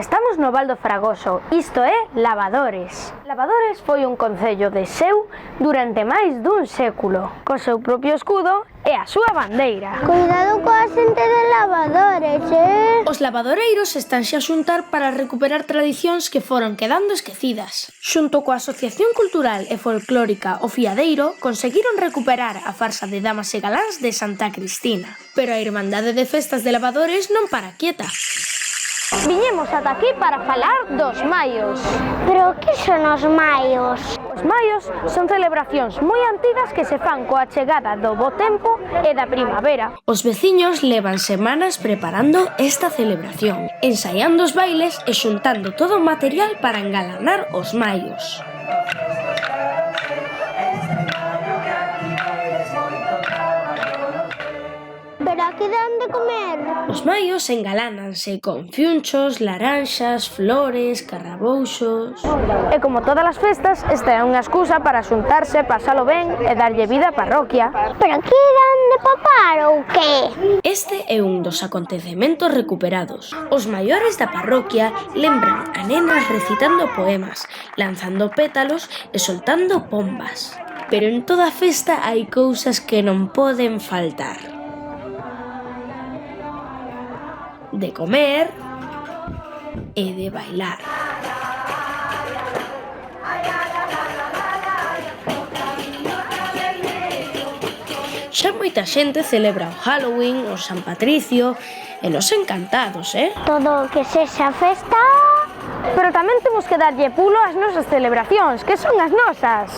Estamos no Val do Fragoso, isto é Lavadores. Lavadores foi un concello de Seu durante máis dun século, co seu propio escudo e a súa bandeira. Cuidado coa xente de Lavadores, Os lavadoreiros estanse a xuntar para recuperar tradicións que foron quedando esquecidas. Xunto coa Asociación Cultural e Folclórica O Fiadeiro conseguiron recuperar a farsa de damas e galáns de Santa Cristina. Pero a Irmandade de Festas de Lavadores non para quieta. Viñemos ata aquí para falar dos maios. Pero que son os maios? Os maios son celebracións moi antigas que se fan coa chegada do bo tempo e da primavera. Os veciños levan semanas preparando esta celebración, ensaiando os bailes e xuntando todo o material para engalanar os maios. Pero aquí dan de comer? Os maios engalánanse con fiunchos, laranxas, flores, carrabouxos... E como todas as festas, esta é unha excusa para xuntarse, pasalo ben e darlle vida á parroquia. Pero aquí dan de papar ou que? Este é un dos acontecementos recuperados. Os maiores da parroquia lembran a nenas recitando poemas, lanzando pétalos e soltando pombas. Pero en toda festa hai cousas que non poden faltar. De comer e de bailar. Xa moita xente celebra o Halloween, o San Patricio e nos encantados, Todo o que sexa festa... Pero tamén temos que darlle pulo ás nosas celebracións, que son as nosas.